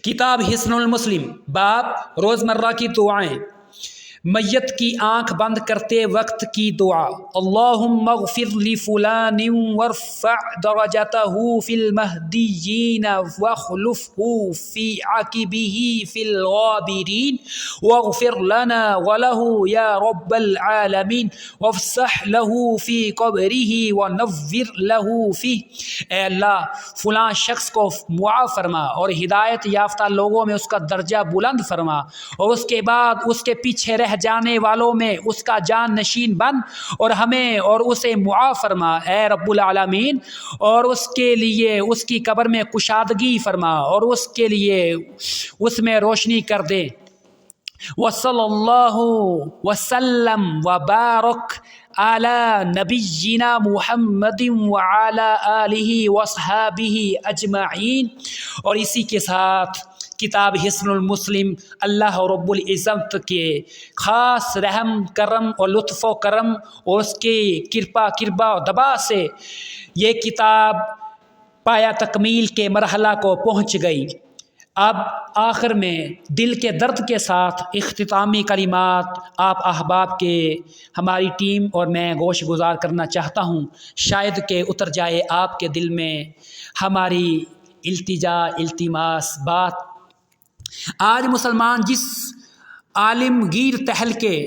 کتاب حصن المسلم، باب روزمرہ کی دعائیں۔ میت کی آنکھ بند کرتے وقت کی دعا: اللہم اغفر لفلان وارفع درجته فی المہدیین واخلفہ فی عقبہ فی الغابرین واغفر لنا ولہ یا رب العالمین وافسح لہ فی قبرہ ونور لہ فیہ۔ اے اللہ فلاں شخص کو معاف فرما اور ہدایت یافتہ لوگوں میں اس کا درجہ بلند فرما، اور اس کے بعد اس کے پیچھے رہ جانے والوں میں اس کا جان نشین بن اور ہمیں اور اسے معاف فرما اے رب العالمین، اور اس کے لیے اس کی قبر میں کشادگی فرما اور اس کے لیے اس میں روشنی کر دے۔ وصلی اللہ وسلم وبارک علی نبینا محمد وعلی آلہ وصحابہ اجمعین۔ اور اسی کے ساتھ کتاب حصن المسلم اللہ رب العزت کے خاص رحم کرم اور لطف و کرم اور اس کی کرپا و دبا سے یہ کتاب پایا تکمیل کے مرحلہ کو پہنچ گئی۔ اب آخر میں دل کے درد کے ساتھ اختتامی کلمات آپ احباب کے ہماری ٹیم اور میں گوش گزار کرنا چاہتا ہوں، شاید کہ اتر جائے آپ کے دل میں ہماری التجا التماس بات۔ آج مسلمان جس عالمگیر تہلکے،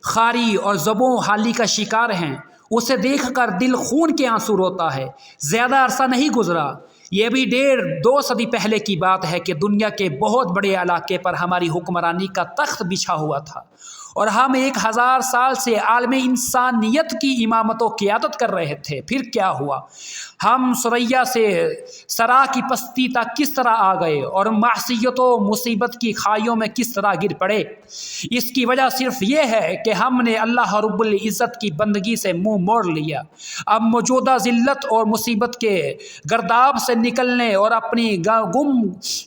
خاری اور زبوں حالی کا شکار ہیں، اسے دیکھ کر دل خون کے آنسو روتا ہے۔ زیادہ عرصہ نہیں گزرا، یہ بھی 1.5-2 صدی پہلے کی بات ہے کہ دنیا کے بہت بڑے علاقے پر ہماری حکمرانی کا تخت بچھا ہوا تھا اور ہم 1000 سال سے عالم انسانیت کی امامت و قیادت کر رہے تھے۔ پھر کیا ہوا؟ ہم ثریا سے سرا کی پستی تک کس طرح آ گئے اور معصیت و مصیبت کی خائیوں میں کس طرح گر پڑے؟ اس کی وجہ صرف یہ ہے کہ ہم نے اللہ رب العزت کی بندگی سے منہ موڑ لیا۔ اب موجودہ ذلت اور مصیبت کے گرداب سے نکلنے اور اپنی گم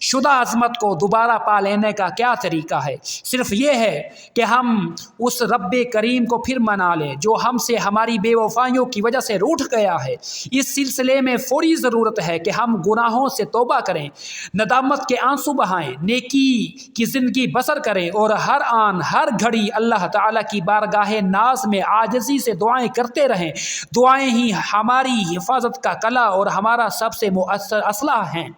شدہ عظمت کو دوبارہ پا لینے کا کیا طریقہ ہے؟ صرف یہ ہے کہ ہم اس رب کریم کو پھر منا لیں جو ہم سے ہماری بے وفائیوں کی وجہ سے روٹھ گیا ہے۔ اس سلسلے میں فوری ضرورت ہے کہ ہم گناہوں سے توبہ کریں، ندامت کے آنسو بہائیں، نیکی کی زندگی بسر کریں اور ہر آن ہر گھڑی اللہ تعالیٰ کی بارگاہ ناز میں عاجزی سے دعائیں کرتے رہیں۔ دعائیں ہی ہماری حفاظت کا کلا اور ہمارا سب سے مؤثر اسلحہ ہیں۔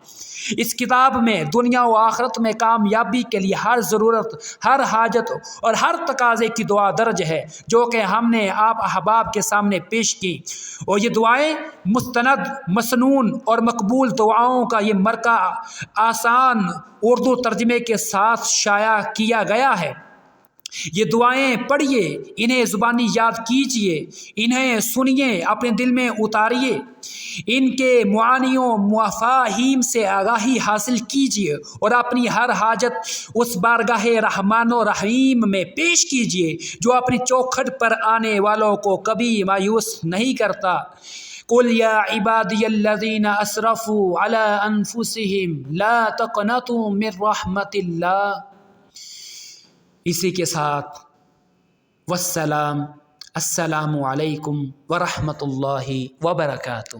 اس کتاب میں دنیا و آخرت میں کامیابی کے لیے ہر ضرورت، ہر حاجت اور ہر تقاضے کی دعا درج ہے جو کہ ہم نے آپ احباب کے سامنے پیش کی، اور یہ دعائیں مستند، مسنون اور مقبول دعاؤں کا یہ مرکہ آسان اردو ترجمے کے ساتھ شائع کیا گیا ہے۔ یہ دعائیں پڑھیے، انہیں زبانی یاد کیجیے، انہیں سنیے، اپنے دل میں اتاریے، ان کے معانیوں مفاہیم سے آگاہی حاصل کیجیے اور اپنی ہر حاجت اس بارگاہ رحمان و رحیم میں پیش کیجیے جو اپنی چوکھٹ پر آنے والوں کو کبھی مایوس نہیں کرتا۔ قل یا عبادی الذین اسرفوا علی انفسہم لا تقنطوا من رحمت اللہ۔ اسی کے ساتھ والسلام، السلام علیکم ورحمۃ اللہ وبرکاتہ۔